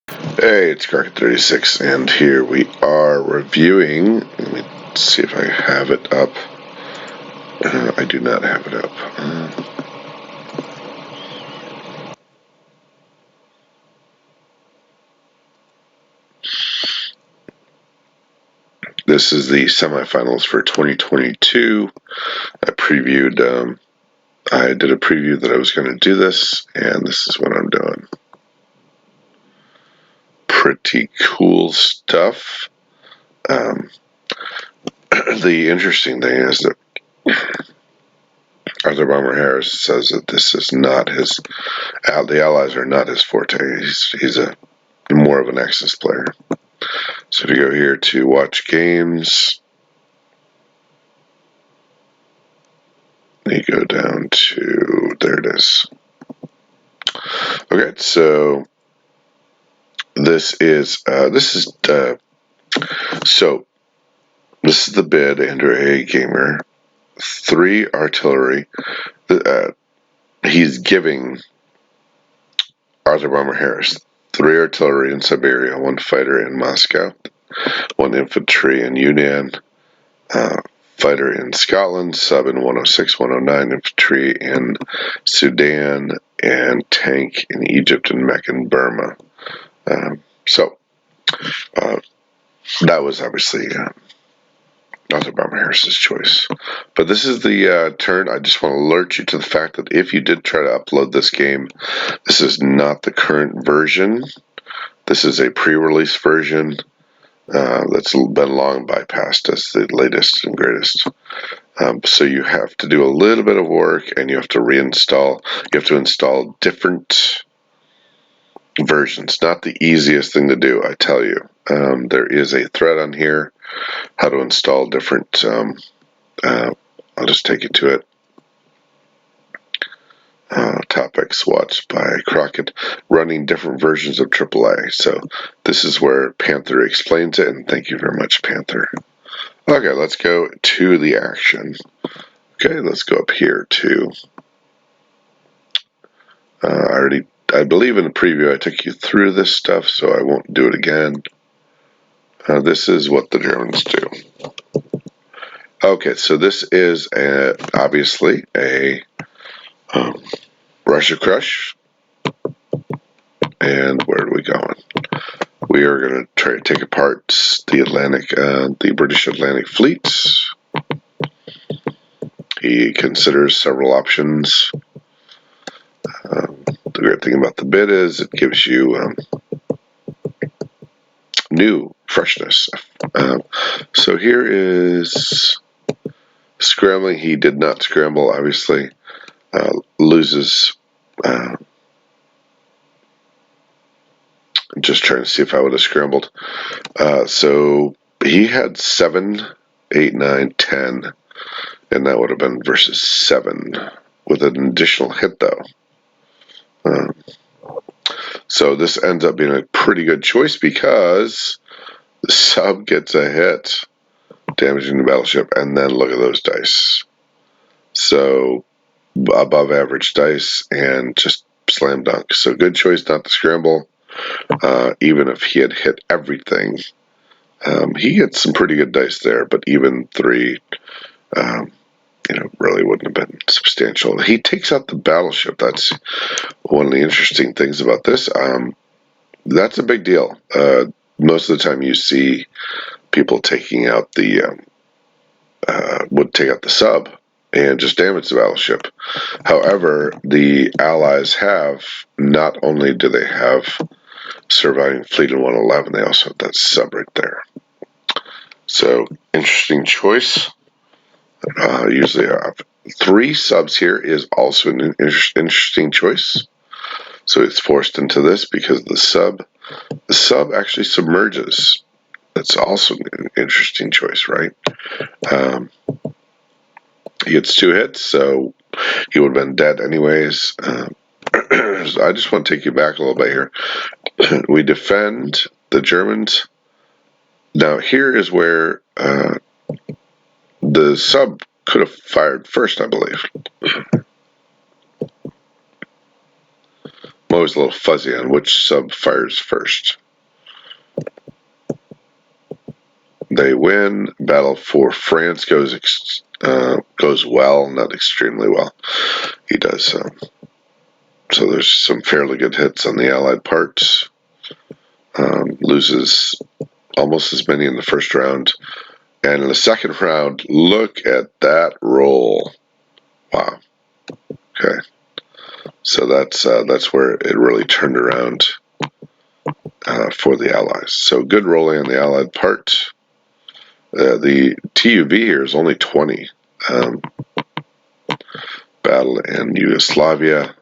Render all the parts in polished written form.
Hey, it's Crockett36, and here we are reviewing. Let me see if I have it up. I do not have it up. This is the semifinals for 2022. I previewed. I did a preview that I was going to do this, and this is what I'm doing. Pretty cool stuff. The interesting thing is that AndrewAAgamer says that this is not his. The allies are not his forte. He's a more of an Axis player. So if you go here to watch games, you go down to, there it is. Okay, so this is the bid, AndrewAAgamer, 3 artillery. He's giving Arthur Bomber Harris 3 artillery in Siberia, 1 fighter in Moscow, 1 infantry in Yunnan, fighter in Scotland, sub in 106, 109, infantry in Sudan, and tank in Egypt and Mecca and Burma. That was obviously Arthur Bomber Harris's choice. But this is the turn. I just want to alert you to the fact that if you did try to upload this game, this is not the current version. This is a pre-release version that's been long bypassed as the latest and greatest. So you have to do a little bit of work, and you have to reinstall. You have to install different versions. Not the easiest thing to do, I tell you. There is a thread on here how to install different. I'll just take you to it. Topics watched by Crockett, running different versions of AAA. So this is where Panther explains it, and thank you very much, Panther. Okay, let's go to the action. Okay, let's go up here to. I believe in the preview I took you through this stuff, so I won't do it again. This is what the Germans do. Okay, so this is obviously a Russia Crush. And where are we going? We are going to try to take apart the British Atlantic fleets. He considers several options. The great thing about the bid is it gives you new freshness. So here is scrambling. He did not scramble, obviously. Loses. I'm just trying to see if I would have scrambled. So he had 7, 8, 9, 10, and that would have been versus 7 with an additional hit, though. So this ends up being a pretty good choice because the sub gets a hit, damaging the battleship, and then look at those dice. So above average dice and just slam dunk. So good choice not to scramble. Even if he had hit everything, he gets some pretty good dice there, but even 3, really wouldn't have been substantial. He takes out the battleship. That's one of the interesting things about this. That's a big deal. Most of the time you see people taking out would take out the sub and just damage the battleship. However, the Allies have, not only do they have surviving fleet in 111, they also have that sub right there. So, interesting choice. Usually 3 subs here is also an interesting choice. So it's forced into this because the sub actually submerges. That's also an interesting choice, right? He gets 2 hits, so he would have been dead anyways. So I just want to take you back a little bit here. We defend the Germans. Now here is where the sub could have fired first, I believe. I'm always a little fuzzy on which sub fires first. They win. Battle for France goes well, not extremely well. He does. So there's some fairly good hits on the Allied parts. Loses almost as many in the first round. And in the second round, look at that roll. Wow. Okay. So that's where it really turned around for the Allies. So good rolling on the Allied part. The TUV here is only 20. Battle in Yugoslavia.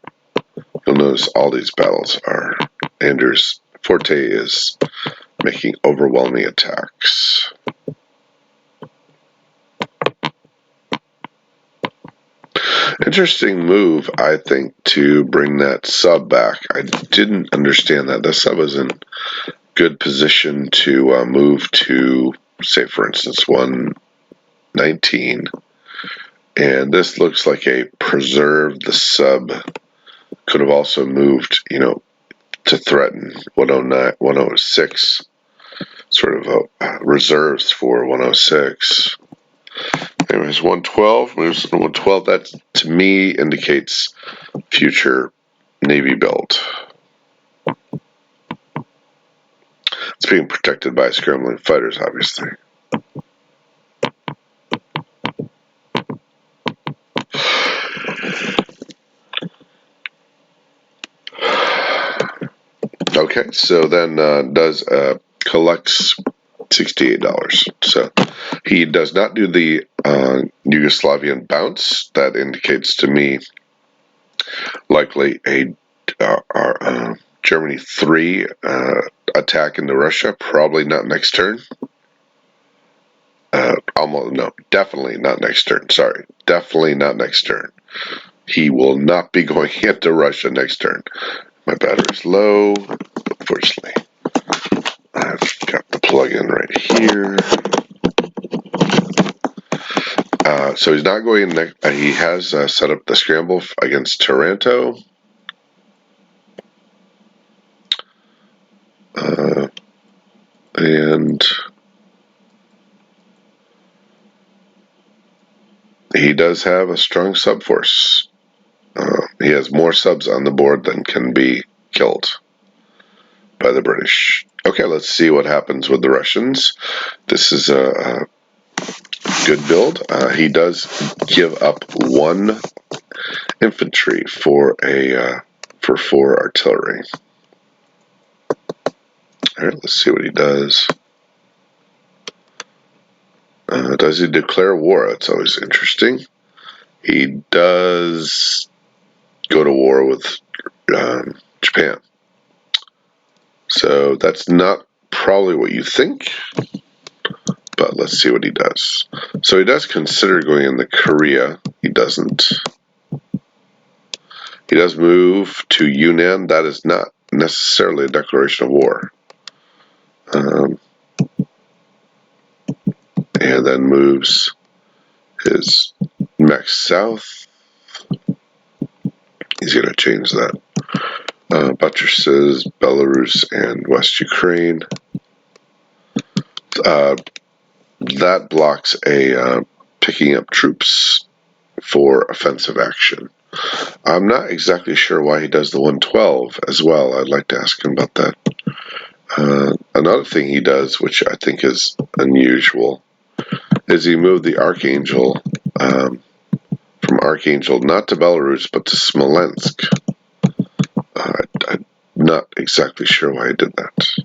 You'll notice all these battles are Andrew's forte is making overwhelming attacks. Interesting move, I think, to bring that sub back. I didn't understand that. The sub was in good position to move to, say, for instance, 119. And this looks like a preserve the sub. Could have also moved, to threaten 109, 106. Sort of reserves for 106. Anyways, 112 moves to 112. That to me indicates future Navy build. It's being protected by scrambling fighters, obviously. Okay, so then collects $68. So he does not do the Yugoslavian bounce. That indicates to me likely a Germany 3 attack into Russia. Probably not next turn. Definitely not next turn. Sorry, definitely not next turn. He will not be going into Russia next turn. My battery's low. Unfortunately, I've got the plug-in right here. So he's not going next. He has set up the scramble against Taranto. And he does have a strong subforce. He has more subs on the board than can be killed by the British. Okay, let's see what happens with the Russians. This is a good build. He does give up 1 infantry for 4 artillery. All right, let's see what he does. Does he declare war? That's always interesting. He does go to war with Japan. So that's not probably what you think, but let's see what he does. So he does consider going into Korea. He doesn't. He does move to Yunnan. That is not necessarily a declaration of war. And then moves his mech south. He's going to change that. Buttresses Belarus and West Ukraine. That blocks a picking up troops for offensive action. I'm not exactly sure why he does the 112 as well. I'd like to ask him about that. Another thing he does, which I think is unusual, is he moved the Archangel from Archangel not to Belarus but to Smolensk. I'm not exactly sure why he did that.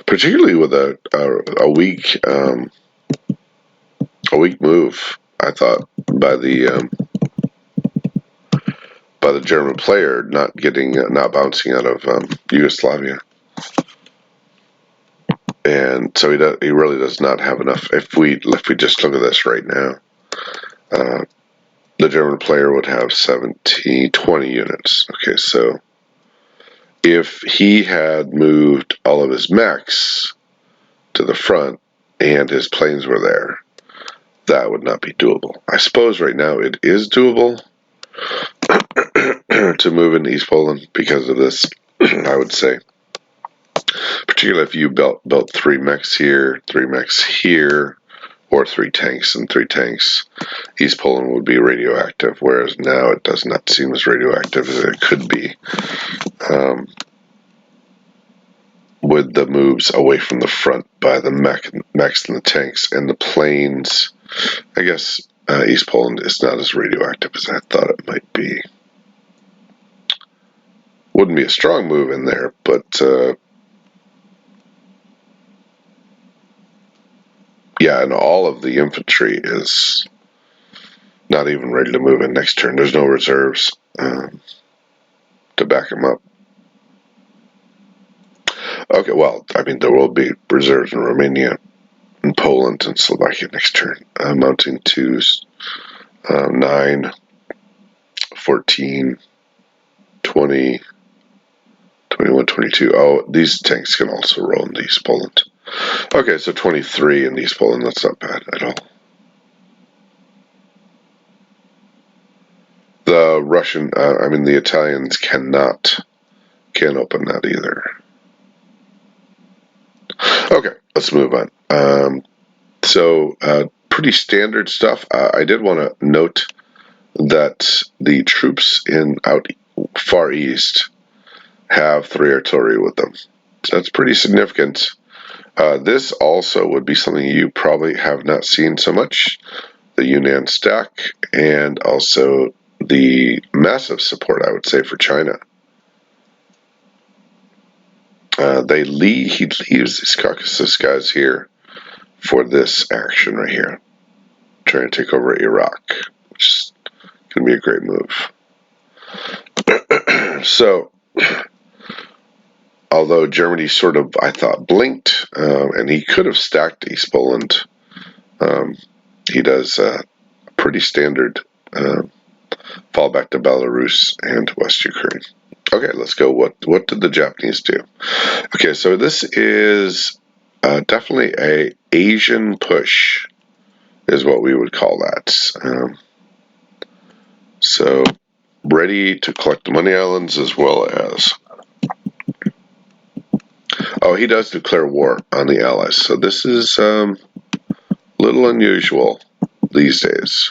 Particularly with a weak move, I thought, by the German player not bouncing out of Yugoslavia, and so he really does not have enough. If we just look at this right now, the German player would have 20 units. Okay, so if he had moved all of his mechs to the front and his planes were there, that would not be doable. I suppose right now it is doable, to move into East Poland because of this. I would say, particularly if you built 3 mechs here, 3 mechs here, or 3 tanks and 3 tanks, East Poland would be radioactive, whereas now it does not seem as radioactive as it could be. With the moves away from the front by the mechs and the tanks and the planes, I guess East Poland is not as radioactive as I thought it might be. Wouldn't be a strong move in there, but yeah, and all of the infantry is not even ready to move in next turn. There's no reserves to back them up. Okay, well, I mean, there will be reserves in Romania and Poland and Slovakia next turn, amounting to 9, 14, 20, 21, 22. Oh, these tanks can also roll in East Poland. Okay, so 23 in East Poland. That's not bad at all. The Russian, the Italians can't open that either. Okay, let's move on. Pretty standard stuff. I did want to note that the troops in out far east have 3 artillery with them. So that's pretty significant. This also would be something you probably have not seen so much. The Yunnan stack, and also the massive support, I would say, for China. He leaves these Caucasus guys here for this action right here, trying to take over Iraq, which is going to be a great move. So, although Germany sort of, I thought, blinked, and he could have stacked East Poland, he does pretty standard fall back to Belarus and West Ukraine. Okay, let's go. What did the Japanese do? Okay, so this is definitely a Asian push, is what we would call that. So ready to collect the money islands as well as. Oh, he does declare war on the Allies. So this is a little unusual these days.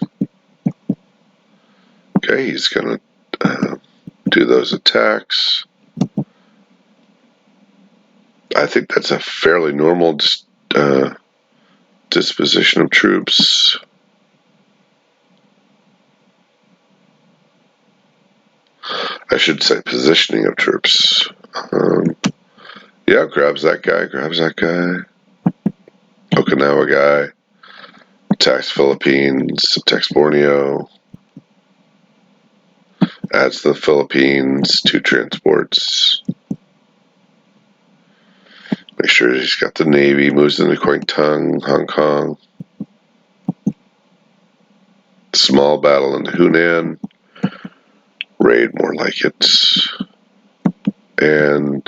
Okay, he's going to do those attacks. I think that's a fairly normal disposition of troops. I should say positioning of troops. Yeah, grabs that guy. Okinawa guy. Attacks Philippines. Attacks Borneo. Adds the Philippines. 2 transports. Make sure he's got the Navy. Moves into Kwangtung, Hong Kong. Small battle in Hunan. Raid, more like it. And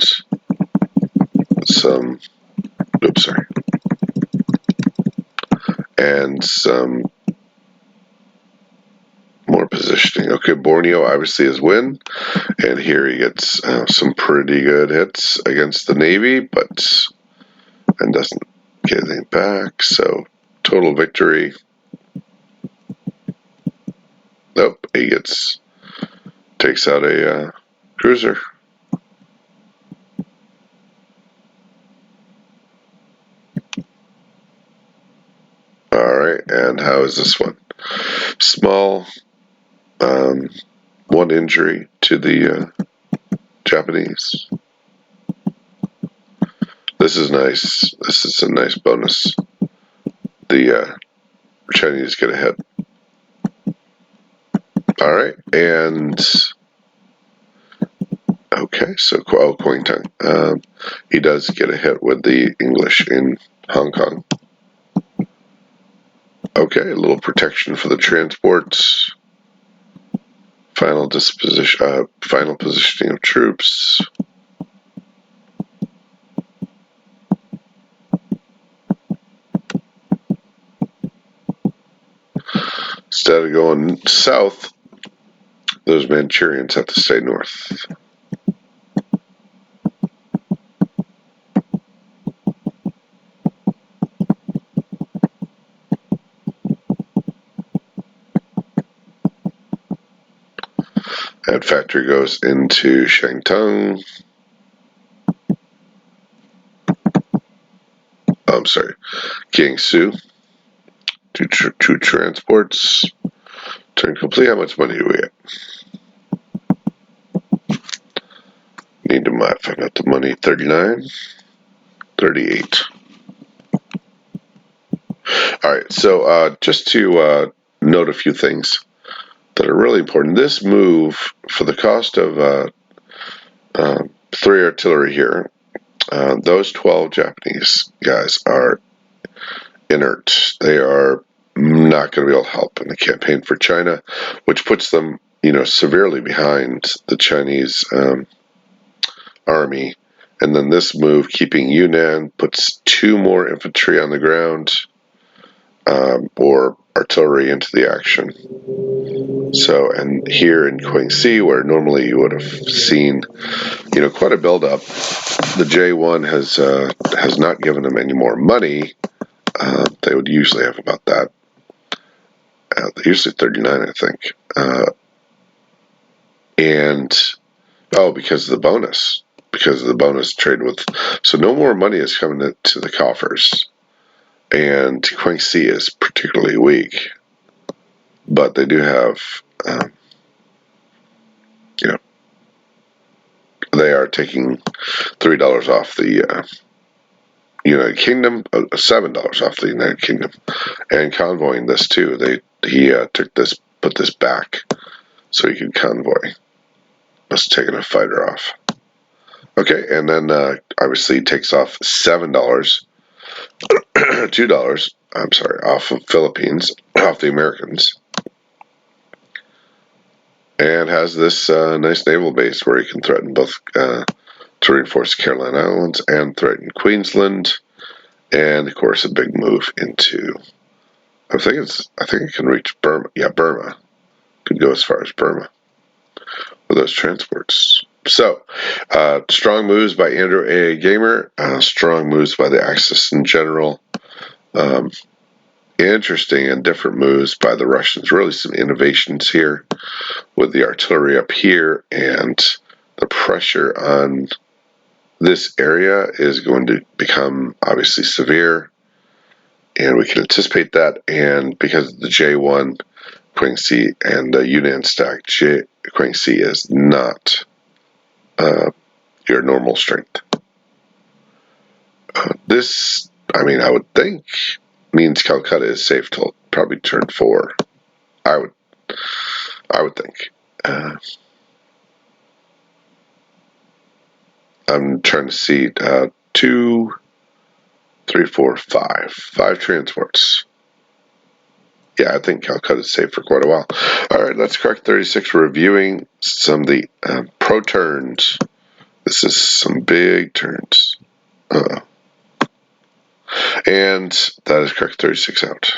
some. Oops, sorry. And some more positioning. Okay, Borneo obviously is win, and here he gets some pretty good hits against the Navy, and doesn't get anything back. So total victory. Nope, he takes out a cruiser. All right, and how is this one? Small. 1 injury to the Japanese. This is nice. This is a nice bonus. The Chinese get ahead. All right, and okay, so Kwangtung. He does get a hit with the English in Hong Kong. Okay, a little protection for the transports. Final positioning of troops. Instead of going south, Those Manchurians have to stay north. That factory goes into Shantung. I'm sorry, Jiangsu. Two transports. Turn complete. How much money do we get? Need to find out the money. 39, 38. All right. So just to note a few things that are really important. This move, for the cost of 3 artillery here, those 12 Japanese guys are inert. They are not going to be able to help in the campaign for China, which puts them, severely behind the Chinese army. And then this move, keeping Yunnan, puts 2 more infantry on the ground, or artillery into the action. So, and here in Quangxi, where normally you would have seen, quite a buildup, the J1 has not given them any more money. They would usually have about that. Usually 39, I think. Because of the bonus. Because of the bonus trade with. So no more money is coming to the coffers. And Quangxi is particularly weak. But they do have, they are taking $3 off the United Kingdom, $7 off the United Kingdom, and convoying this too. He put this back so he could convoy. Must have taken a fighter off. Okay, and then obviously he takes off $7, $2. I'm sorry, off of Philippines, off the Americans, and has this nice naval base where he can threaten both to reinforce the Caroline Islands and threaten Queensland, and of course a big move into. I think it can reach Burma. Yeah, Burma could go as far as Burma with those transports. So, strong moves by AndrewAAgamer, strong moves by the Axis in general. Interesting and different moves by the Russians. Really some innovations here with the artillery up here, and the pressure on this area is going to become obviously severe, and we can anticipate that. And because of the J1, Quangxi and the Yunnan stack, Quangxi is not your normal strength. This, I would think, means Calcutta is safe till probably turn 4. I would think. I'm trying to see 2, 3, 4, 5. 5 transports. Yeah, I think Calcutta is safe for quite a while. All right, let's crack 36. Reviewing some of the pro turns. This is some big turns. And that is correct. 36 out.